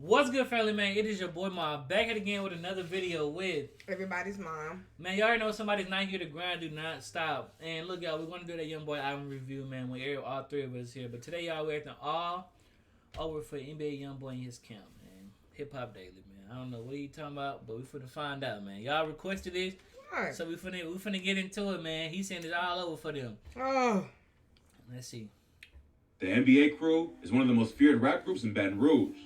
What's good, family, man? It is your boy Mom back at again with another video with Everybody's mom. man. Y'all already know somebody's not here to grind, do not stop. And look, y'all, we're gonna do that Youngboy album review, man. When all three of us here, but today, y'all, we're acting all over for NBA Youngboy and his camp, man. Hip Hop Daily, man. I don't know what you talking about, but we finna find out, man. Y'all requested this, Right. so we finna get into it, man. He sent it all over for them. Oh. Let's see. The NBA Crew is one of the most feared rap groups in Baton Rouge.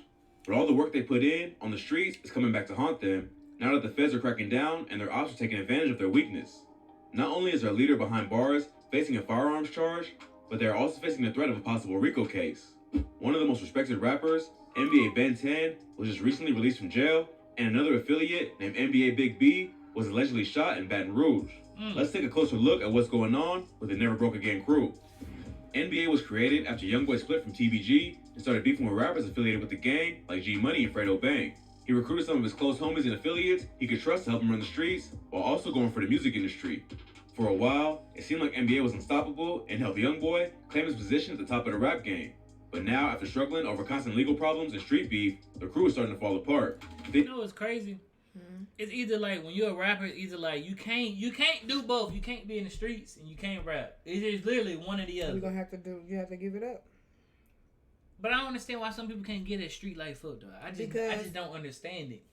But all the work they put in on the streets is coming back to haunt them now that the feds are cracking down and their ops are taking advantage of their weakness. Not only is their leader behind bars facing a firearms charge, but they are also facing the threat of a possible RICO case. One of the most respected rappers, NBA Ben 10, was just recently released from jail, and another affiliate named NBA Big B was allegedly shot in Baton Rouge. Let's take a closer look at what's going on with the Never Broke Again crew. NBA was created after Youngboy split from TBG and started beefing with rappers affiliated with the gang like G Money and Fredo Bang. He recruited some of his close homies and affiliates he could trust to help him run the streets while also going for the music industry. For a while, it seemed like NBA was unstoppable and helped Youngboy claim his position at the top of the rap game. But now, after struggling over constant legal problems and street beef, the crew is starting to fall apart. You know what's crazy? It's either like when you're a rapper, it's either like you can't do both. You can't be in the streets and you can't rap. It's just literally one or the other. You have to give it up. But I don't understand why some people can't get that street life up though. I just don't understand it.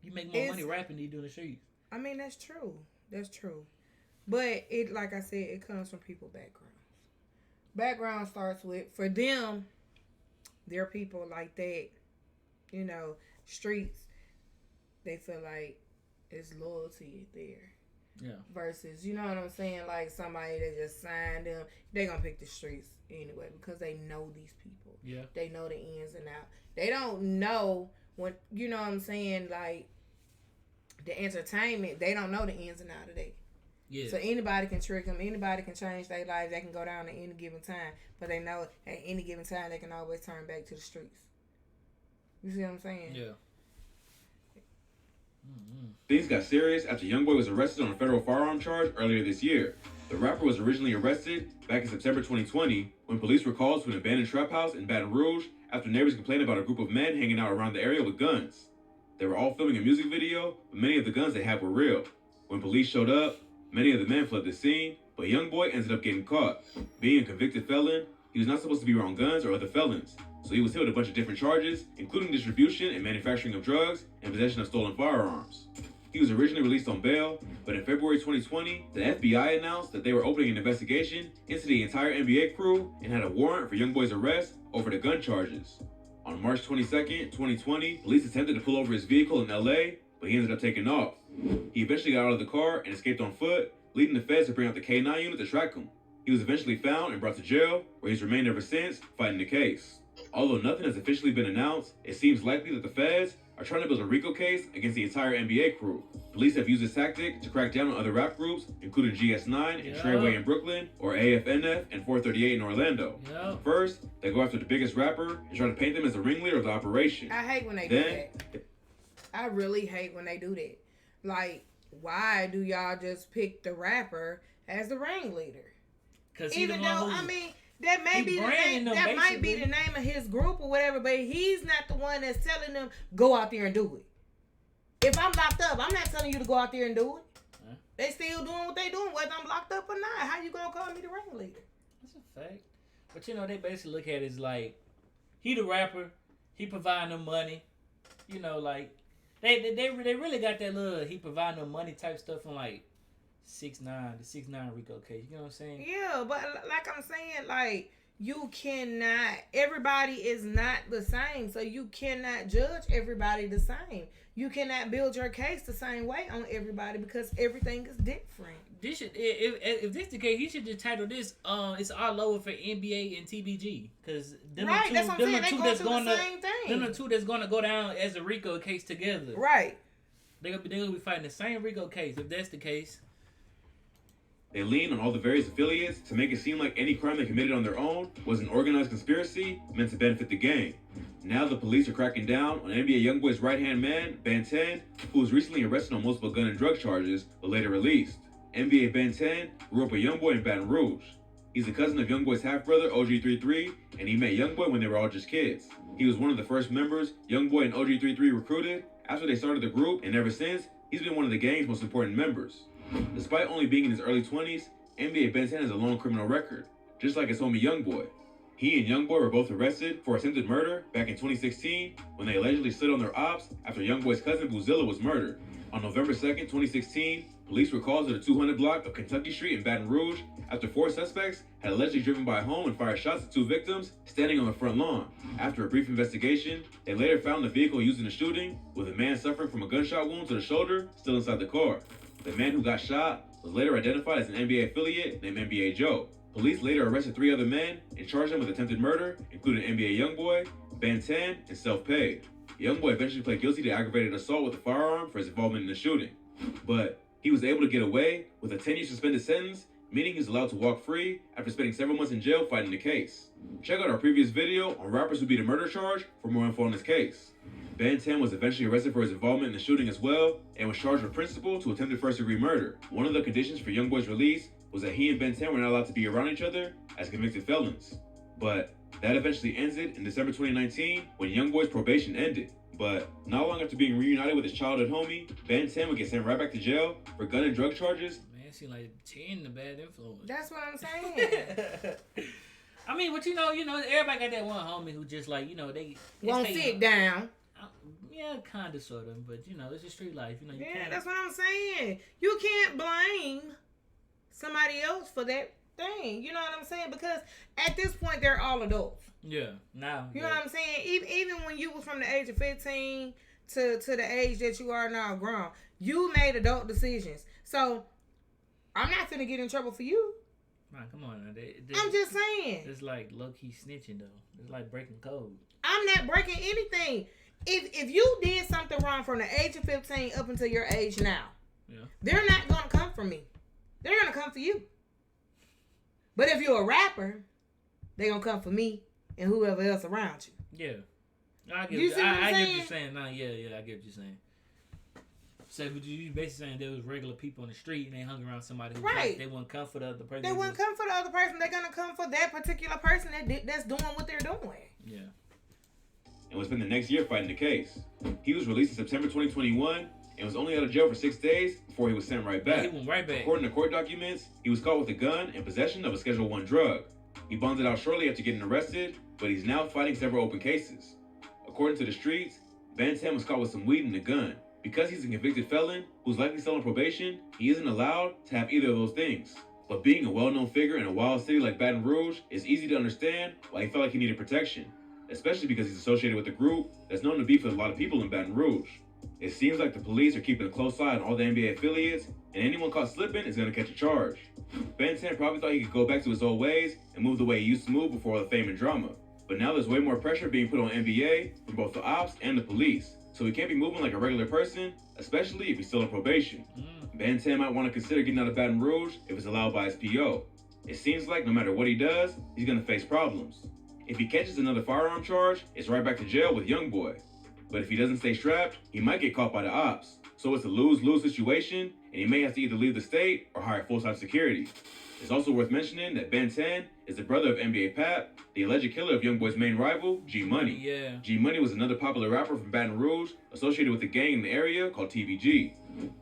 You make more money rapping than you do in the streets. I mean, that's true. That's true. But it, like I said, it comes from people's backgrounds. Background starts with, for them, they're people like that, streets, they feel like it's loyalty there. Yeah. Versus, you know what I'm saying? Like somebody that just signed them, they gonna pick the streets anyway because they know these people. Yeah. They know the ins and outs. They don't know when, you know what I'm saying, like the entertainment, they don't know the ins and outs of that. Yeah. So anybody can trick them. Anybody can change their life. They can go down at any given time. But they know at any given time they can always turn back to the streets. You see what I'm saying? Yeah. Things got serious after Youngboy was arrested on a federal firearm charge earlier this year. The rapper was originally arrested back in September 2020 when police were called to an abandoned trap house in Baton Rouge after neighbors complained about a group of men hanging out around the area with guns. They were all filming a music video, but many of the guns they had were real. When police showed up, many of the men fled the scene, but Youngboy ended up getting caught. Being a convicted felon, he was not supposed to be around guns or other felons, so he was hit with a bunch of different charges, including distribution and manufacturing of drugs and possession of stolen firearms. He was originally released on bail, but in February 2020, the FBI announced that they were opening an investigation into the entire NBA crew and had a warrant for Youngboy's arrest over the gun charges. On March 22nd, 2020, police attempted to pull over his vehicle in LA, but he ended up taking off. He eventually got out of the car and escaped on foot, leading the feds to bring out the K9 unit to track him. He was eventually found and brought to jail, where he's remained ever since, fighting the case. Although nothing has officially been announced, it seems likely that the feds are trying to build a RICO case against the entire NBA crew. Police have used this tactic to crack down on other rap groups, including GS9 and Treyway in Brooklyn, or AFNF and 438 in Orlando. First, they go after the biggest rapper and try to paint them as the ringleader of the operation. I hate when they do that. I really hate when they do that. Like, why do y'all just pick the rapper as the ringleader? Even though, I mean, that may be the name, that might be the name of his group or whatever, but he's not the one that's telling them go out there and do it. If I'm locked up, I'm not telling you to go out there and do it. Huh? They still doing what they doing, whether I'm locked up or not. How you gonna call me the ringleader? That's a fact. But you know, they basically look at it as like he the rapper, he providing them money. You know, like they really got that little he providing them money type stuff from like 6ix9ine, the 6ix9ine RICO case. You know what I'm saying? Yeah, but like I'm saying, like, you cannot, everybody is not the same. So you cannot judge everybody the same. You cannot build your case the same way on everybody because everything is different. This should, if this the case, he should just title this, it's all over for NBA and TBG. Because them right, that's what I'm saying. They go through the same thing. Them the two that's going to go down as a RICO case together. Right. They're gonna be fighting the same RICO case. If that's the case. They lean on all the various affiliates to make it seem like any crime they committed on their own was an organized conspiracy meant to benefit the gang. Now the police are cracking down on NBA Youngboy's right-hand man, Ben 10, who was recently arrested on multiple gun and drug charges, but later released. NBA Ben 10 grew up with Youngboy in Baton Rouge. He's a cousin of Youngboy's half-brother, OG33, and he met Youngboy when they were all just kids. He was one of the first members Youngboy and OG33 recruited after they started the group, and ever since, he's been one of the gang's most important members. Despite only being in his early 20s, NBA Ben 10 has a long criminal record, just like his homie Youngboy. He and Youngboy were both arrested for attempted murder back in 2016 when they allegedly slid on their ops after Youngboy's cousin Boozilla was murdered. On November 2nd, 2016, police were called to the 200 block of Kentucky Street in Baton Rouge after 4 suspects had allegedly driven by a home and fired shots at 2 victims standing on the front lawn. After a brief investigation, they later found the vehicle used in the shooting with a man suffering from a gunshot wound to the shoulder still inside the car. The man who got shot was later identified as an NBA affiliate named NBA Joe. Police later arrested 3 other men and charged them with attempted murder, including NBA Youngboy, Ben 10, and self-paid. Youngboy eventually pled guilty to aggravated assault with a firearm for his involvement in the shooting. But he was able to get away with a 10-year suspended sentence, meaning he's allowed to walk free after spending several months in jail fighting the case. Check out our previous video on rappers who beat a murder charge for more info on this case. Ben 10 was eventually arrested for his involvement in the shooting as well and was charged with principal to attempted first-degree murder. One of the conditions for Youngboy's release was that he and Ben 10 were not allowed to be around each other as convicted felons. But that eventually ended in December 2019 when Youngboy's probation ended. But not long after being reunited with his childhood homie, Ben 10 would get sent right back to jail for gun and drug charges. Man, it seems like 10 the bad influence. That's what I'm saying. I mean, but you know, everybody got that one homie who just like, they won't sit down. Yeah, kind of, sort of, but it's just street life. You Yeah, that's what I'm saying. You can't blame somebody else for that thing. You know what I'm saying? Because at this point, they're all adults. Yeah, now. You know what I'm saying? Even when you was from the age of 15 to the age that you are now grown, you made adult decisions. So, I'm not finna get in trouble for you. Man, come on now. I'm just saying. It's like low-key snitching, though. It's like breaking code. I'm not breaking anything. If you did something wrong from the age of 15 up until your age now, they're not going to come for me. They're going to come for you. But if you're a rapper, they're going to come for me and whoever else around you. Yeah. I get what you're saying. No, yeah, I get what you're saying. So, but you basically saying there was regular people on the street and they hung around somebody who they wouldn't come for the other person. They wouldn't come for the other person. They're going to come for that particular person that's doing what they're doing. Yeah. And would spend the next year fighting the case. He was released in September 2021 and was only out of jail for 6 days before he was sent right back. Yeah, he went right back. According to court documents, he was caught with a gun and possession of a Schedule I drug. He bonded out shortly after getting arrested, but he's now fighting several open cases. According to the streets, Ben 10 was caught with some weed and a gun. Because he's a convicted felon who's likely still on probation, he isn't allowed to have either of those things. But being a well-known figure in a wild city like Baton Rouge, it's easy to understand why he felt like he needed protection, especially because he's associated with a group that's known to beef with a lot of people in Baton Rouge. It seems like the police are keeping a close eye on all the NBA affiliates, and anyone caught slipping is going to catch a charge. Ben 10 probably thought he could go back to his old ways and move the way he used to move before all the fame and drama. But now there's way more pressure being put on NBA from both the ops and the police, so he can't be moving like a regular person, especially if he's still on probation. Ben 10 might want to consider getting out of Baton Rouge if it's allowed by his PO. It seems like no matter what he does, he's going to face problems. If he catches another firearm charge, it's right back to jail with Youngboy. But if he doesn't stay strapped, he might get caught by the ops. So it's a lose-lose situation, and he may have to either leave the state or hire full-time security. It's also worth mentioning that Ben 10 is the brother of NBA Pap, the alleged killer of Youngboy's main rival, G Money. Yeah. G Money was another popular rapper from Baton Rouge associated with a gang in the area called TBG.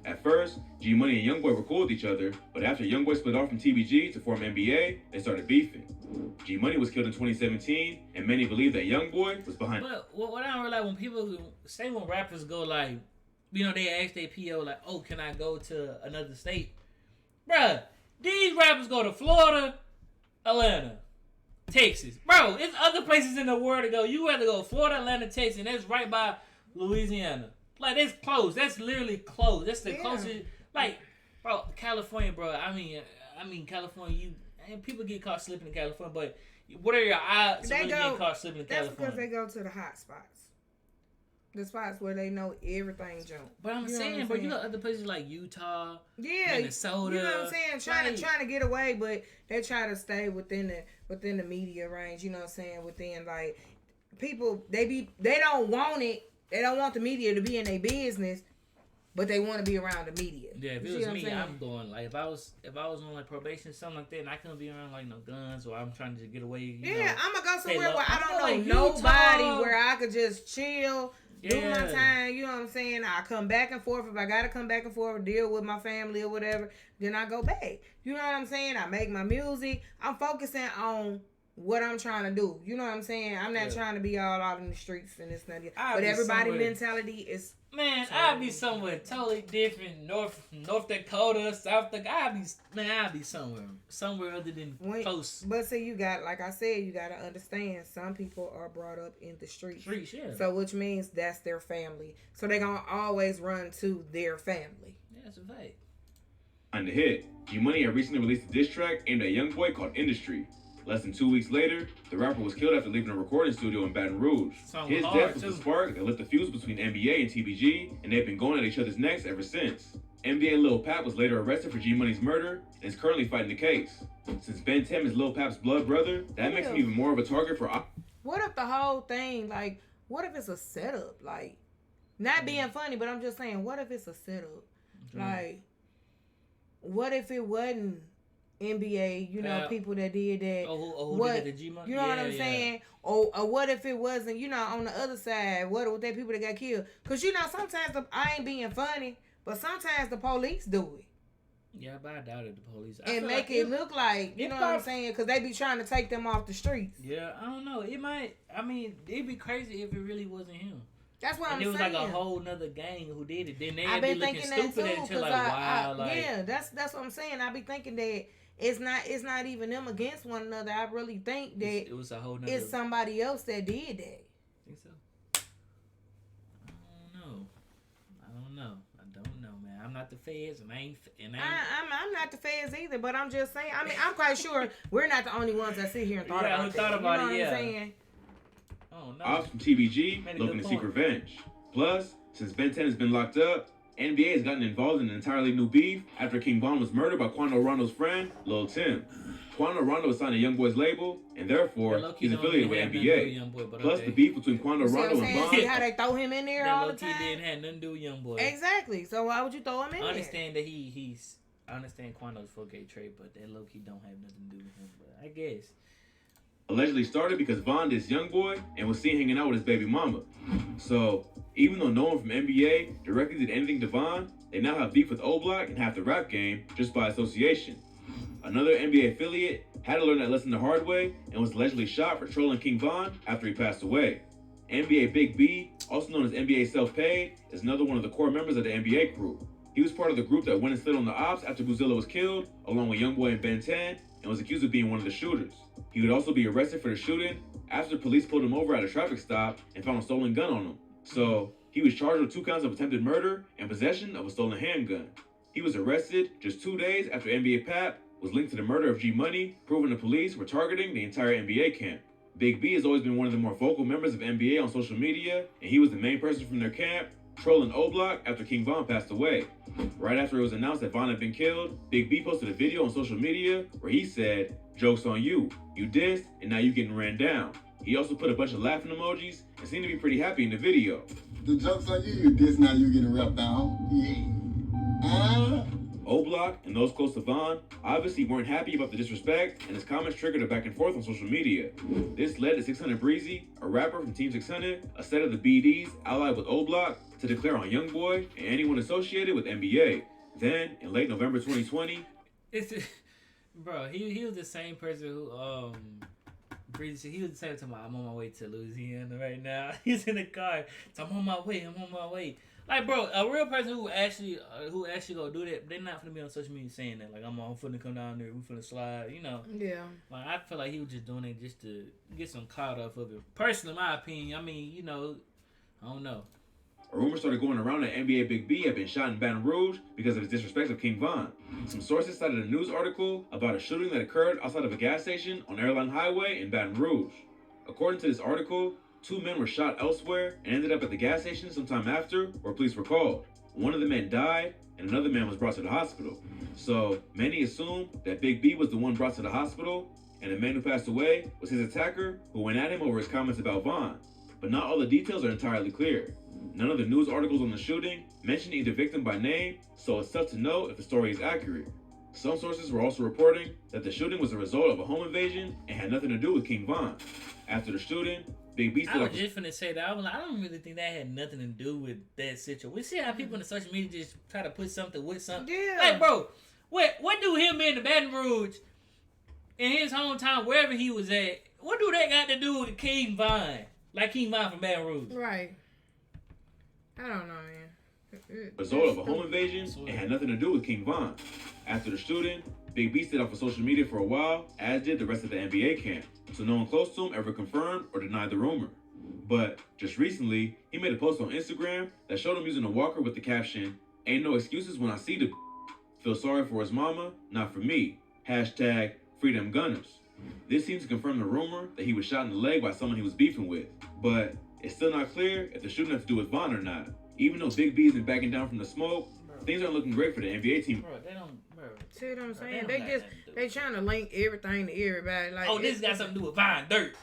At first, G Money and Youngboy were cool with each other, but after Youngboy split off from TBG to form NBA, they started beefing. G Money was killed in 2017, and many believe that Youngboy was behind. But what I don't realize when people say when rappers go like, they ask their PO like, oh, can I go to another state? Bruh, these rappers go to Florida, Atlanta, Texas. Bro, there's other places in the world to go. You have to go Florida, Atlanta, Texas, and that's right by Louisiana. Like, that's close. That's literally close. That's the closest. Like, bro, California, bro. I mean, California, people get caught slipping in California, but what are your odds of really getting caught slipping in California? That's because they go to the hot spots. The spots where they know everything jump. But I'm saying, but you know other places like Utah, Minnesota. You know what I'm saying? Trying to get away, but they try to stay within the media range. You know what I'm saying? Within like people, they don't want it. They don't want the media to be in their business, but they want to be around the media. Yeah, if it was me, I'm going like if I was on like probation or something like that, and I couldn't be around like no guns, or I'm trying to just get away. You know, I'm gonna go somewhere where I don't like know nobody, Utah. where I could just chill, do my time. You know what I'm saying? I come back and forth if I gotta come back and forth, deal with my family or whatever. Then I go back. You know what I'm saying? I make my music. I'm focusing on what I'm trying to do. You know what I'm saying? I'm not trying to be all out in the streets and this and that. But everybody's mentality is... Man, I'd be somewhere totally different. North Dakota, South Dakota. I'd be somewhere other than close. But see, you got, like I said, you got to understand, some people are brought up in the streets. So which means that's their family. So they're going to always run to their family. Yeah, that's a fact. On the hit, G-Money had recently released a diss track aimed at Youngboy called Industry. Less than 2 weeks later, the rapper was killed after leaving a recording studio in Baton Rouge. His death was the spark that lit the fuse between NBA and TBG, and they've been going at each other's necks ever since. NBA Lil Pap was later arrested for G-Money's murder and is currently fighting the case. Since Ben Tim is Lil Pap's blood brother, that makes him even more of a target for... What if the whole thing, like, what if it's a setup? Like, not being funny, but I'm just saying, what if it's a setup? Like, what if it wasn't NBA, people that did that. Who did the G-Money? You know what I'm saying? Or what if it wasn't, on the other side, what with that people that got killed? Because, sometimes I ain't being funny, but sometimes the police do it. Yeah, but I doubted the police. And make it look like, you know what I'm saying? Because they be trying to take them off the streets. Yeah, I don't know. It'd be crazy if it really wasn't him. That's what I'm saying. And it was like a whole nother gang who did it. Then they'd be looking stupid until like, wow. Yeah, that's what I'm saying. I be thinking that it's not even them against one another. I really think that it was a whole nother... it's somebody else that did that. Think so? I don't know, man. I'm not the feds, and I'm not the feds either. But I'm just saying. I mean, I'm quite sure we're not the only ones that sit here and thought about that. What I'm saying? Oh no. Ops from TBG looking to seek revenge. Plus, since Ben 10 has been locked up, NBA has gotten involved in an entirely new beef after King Von was murdered by Quando Rondo's friend, Lil Tim. Quando Rondo was signed to Youngboy's label, and therefore, he's affiliated with NBA. Plus, the beef between Quando Rondo and Von... See how they throw him in there all the time? That didn't have nothing to do with Youngboy. Exactly. So why would you throw him in there? I understand that I understand Quando's 4K trade, but that low-key don't have nothing to do with him. But I guess... Allegedly started because Von dissed Youngboy and was seen hanging out with his baby mama. So, even though no one from NBA directly did anything to Von, they now have beef with O-Block and half the rap game just by association. Another NBA affiliate had to learn that lesson the hard way and was allegedly shot for trolling King Von after he passed away. NBA Big B, also known as NBA Self-Paid, is another one of the core members of the NBA crew. He was part of the group that went and slid on the ops after Godzilla was killed, along with Youngboy and Ben 10, and was accused of being one of the shooters. He would also be arrested for the shooting after the police pulled him over at a traffic stop and found a stolen gun on him. So, he was charged with 2 counts of attempted murder and possession of a stolen handgun. He was arrested just 2 days after NBA Pap was linked to the murder of G-Money, proving the police were targeting the entire NBA camp. Big B has always been one of the more vocal members of NBA on social media, and he was the main person from their camp trolling O-Block after King Von passed away. Right after it was announced that Von had been killed, Big B posted a video on social media where he said, "Joke's on you. You dissed, and now you getting ran down." He also put a bunch of laughing emojis and seemed to be pretty happy in the video. The joke's on you. You dissed, now you getting rapped down. Yeah. O-Block and those close to Von obviously weren't happy about the disrespect, and his comments triggered a back and forth on social media. This led to 600 Breezy, a rapper from Team 600, a set of the BDs allied with O-Block, to declare on Youngboy and anyone associated with NBA. Then, in late November 2020... Bro, he was the same person who, Breezy, he was the same time, I'm on my way to Louisiana right now. He's in the car. So I'm on my way. Like, bro, a real person who actually gonna do that, they're not finna be on social media saying that. Like, I'm finna come down there, we finna slide, Yeah. Like, I feel like he was just doing it just to get some clout off of it. Personally, in my opinion, I mean, I don't know. A rumor started going around that NBA Big B had been shot in Baton Rouge because of his disrespect of King Von. Some sources cited a news article about a shooting that occurred outside of a gas station on Airline Highway in Baton Rouge. According to this article, 2 men were shot elsewhere and ended up at the gas station sometime after, where police were called. One of the men died, and another man was brought to the hospital. So, many assume that Big B was the one brought to the hospital, and the man who passed away was his attacker who went at him over his comments about Von. But not all the details are entirely clear. None of the news articles on the shooting mention either victim by name, so it's tough to know if the story is accurate. Some sources were also reporting that the shooting was a result of a home invasion and had nothing to do with King Von. After the shooting, Big B I was just finna say that. I don't really think that had nothing to do with that situation. We see how people in the social media just try to put something with something. Yeah. Like, bro, what do him in the Baton Rouge, in his hometown, wherever he was at, what do that got to do with King Von? Like King Von from Baton Rouge. Right. I don't know, man. Result of a home invasion and had nothing to do with King Von. After the shooting, Big B stayed off of social media for a while, as did the rest of the NBA camp, so no one close to him ever confirmed or denied the rumor. But just recently, he made a post on Instagram that showed him using a walker with the caption, "Ain't no excuses when I see the feel sorry for his mama, not for me. Hashtag Freedom Gunners." This seems to confirm the rumor that he was shot in the leg by someone he was beefing with, but it's still not clear if the shooting has to do with Von or not. Even though Big B isn't backing down from the smoke, things aren't looking great for the NBA team. Bro, they don't. Bro, see what I'm saying? They They trying to link everything to everybody. Like, oh, this got something to do with Von, Dirt,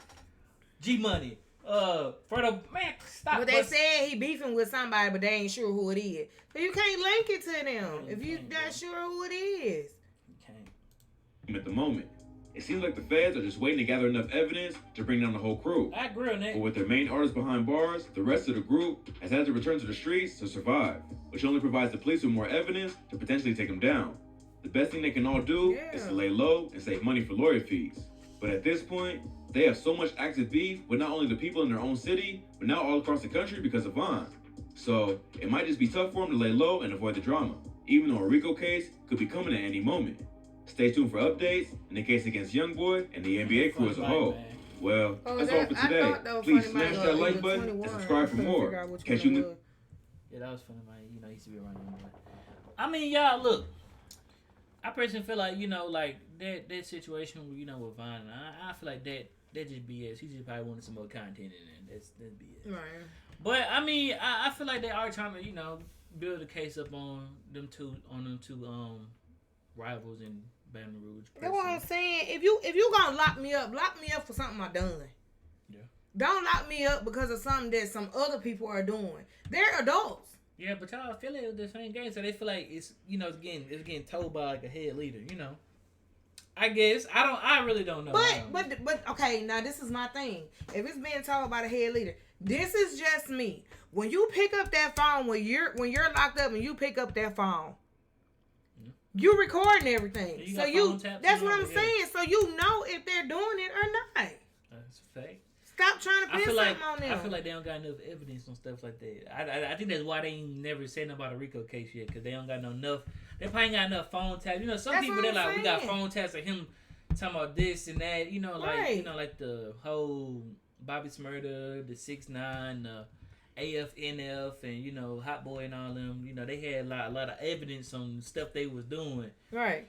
G Money, Fredo. Man, stop. But they said he beefing with somebody, but they ain't sure who it is. So you can't link it to them if you not sure who it is. You can't. At the moment, it seems like the feds are just waiting to gather enough evidence to bring down the whole crew. I agree on that. But with their main artist behind bars, the rest of the group has had to return to the streets to survive, which only provides the police with more evidence to potentially take them down. The best thing they can all do is to lay low and save money for lawyer fees. But at this point, they have so much active beef with not only the people in their own city, but now all across the country because of Von. So it might just be tough for them to lay low and avoid the drama, even though a RICO case could be coming at any moment. Stay tuned for updates in the case against Youngboy and the NBA crew as a whole. Well, that's all for today. Please smash that like button and subscribe for more. Catch you in the... Yeah, that was funny, man. You know, he used to be around Youngboy. I mean, y'all, look. I personally feel like, you know, like that situation, you know, with Von, I feel like that just BS. He just probably wanted some more content in there. That's BS. Right. But I mean, I feel like they are trying to, you know, build a case up on them two rivals in Baton Rouge. That's what I'm saying. If you gonna lock me up for something I done. Yeah. Don't lock me up because of something that some other people are doing. They're adults. Yeah, but y'all feel it with the same game, so they feel like it's, you know, it's getting told by like a head leader, you know. I guess I really don't know. But okay, now this is my thing. If it's being told by the head leader, this is just me. When you pick up that phone, when you're locked up and you pick up that phone, you recording everything. That's what I'm saying. So you know if they're doing it or not. That's a fact. Stop trying to pin something on them. I feel like they don't got enough evidence on stuff like that. I think that's why they ain't never said nothing about a RICO case yet, because they don't got enough. They probably ain't got enough phone taps. You know, some people they're like, we got phone taps of him talking about this and that. You know, like you know, like the whole Bobby Smurda, the 6ix9ine, the AFNF, and you know, Hot Boy and all them. You know, they had a lot of evidence on stuff they was doing. Right.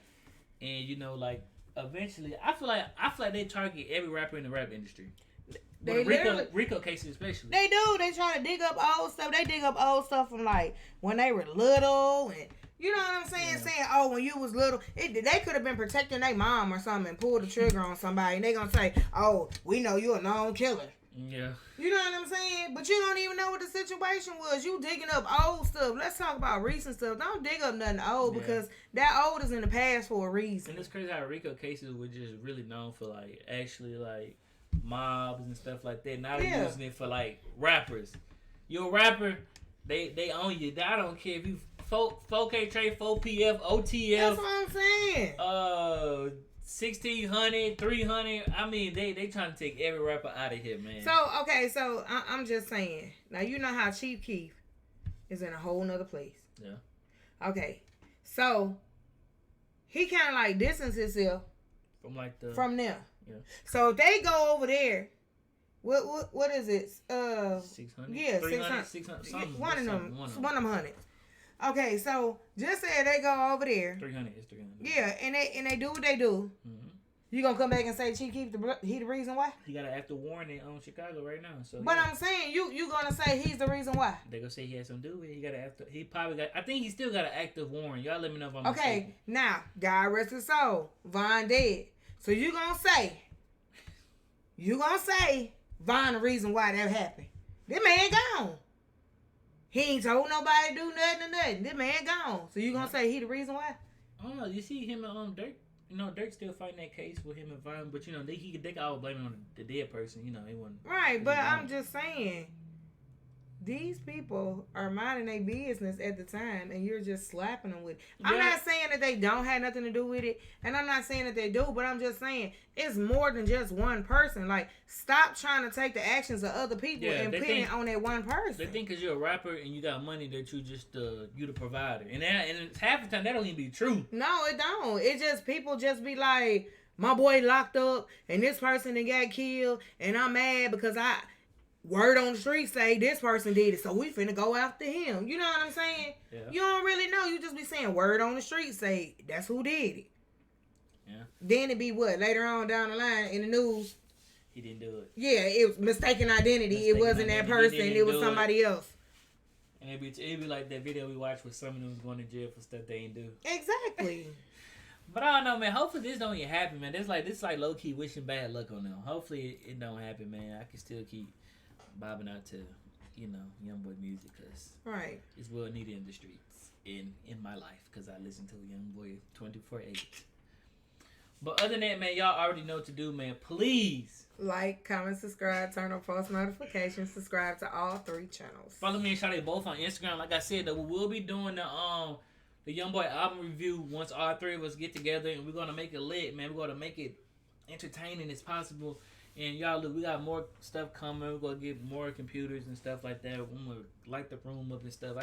And you know, like eventually, I feel like they target every rapper in the rap industry. They RICO cases especially. They do. They try to dig up old stuff. They dig up old stuff from like when they were little, and you know what I'm saying? Yeah. Saying, oh, when you was little, they could have been protecting their mom or something and pulled the trigger on somebody, and they gonna say, oh, we know you a known killer. Yeah. You know what I'm saying? But you don't even know what the situation was. You digging up old stuff. Let's talk about recent stuff. Don't dig up nothing old because that old is in the past for a reason. And it's crazy how RICO cases were just really known for like actually like mobs and stuff like that. Now they're using it for like rappers. You're a rapper, they own you. I don't care if you 4K trade, 4PF, OTF. That's what I'm saying. 1600, 300. I mean, they trying to take every rapper out of here, man. So I'm just saying. Now you know how Chief Keef is in a whole nother place. Yeah. Okay, so he kind of like distance himself from them. Yeah. So if they go over there, what is it? 600. Yeah, 600. One of them hundreds. Okay, so just say they go over there. 300 is 300. Yeah, and they do what they do. Mm-hmm. You gonna come back and say Chief Keef he the reason why? He got an active warrant on Chicago right now. So. But I'm saying you gonna say he's the reason why? They gonna say he had something to do with it. He got an active. He probably got. I think he still got an active warrant. Y'all let me know if I'm mistaken. Now God rest his soul. Von dead. So you gonna say Von the reason why that happened. That man gone. He ain't told nobody to do nothing or nothing. This man gone. So you gonna say he the reason why? I don't know. You see him and Dirk. You know, Dirk still fighting that case with him and Vine, but you know they can all blame it on the dead person. You know, they wasn't right. But I'm just saying, these people are minding their business at the time, and you're just slapping them with it. Yeah. I'm not saying that they don't have nothing to do with it, and I'm not saying that they do, but I'm just saying it's more than just one person. Like, stop trying to take the actions of other people and put it on that one person. They think because you're a rapper and you got money that you just you the provider, and half the time that don't even be true. No, it don't. It just people just be like, my boy locked up, and this person that got killed, and I'm mad because word on the street say this person did it, so we finna go after him. You know what I'm saying? Yeah. You don't really know. You just be saying word on the street say that's who did it. Yeah. Then it be what? Later on down the line in the news. He didn't do it. Yeah, it was mistaken identity. It wasn't that person. It was somebody else. And it'd be like that video we watched where some of them was going to jail for stuff they ain't do. Exactly. But I don't know, man. Hopefully this don't even happen, man. This like low key wishing bad luck on them. Hopefully it don't happen, man. I can still keep bobbing out to, you know, Youngboy music because it's well needed in the streets in my life because I listen to Youngboy 24/8. But other than that, man, y'all already know what to do, man. Please like, comment, subscribe, turn on post notifications, subscribe to all 3 channels. Follow me and Shawty both on Instagram. Like I said, that we will be doing the Youngboy album review once all 3 of us get together, and we're gonna make it lit, man. We're gonna make it entertaining as possible. And y'all, look, we got more stuff coming. We're going to get more computers and stuff like that. We're going to light the room up and stuff.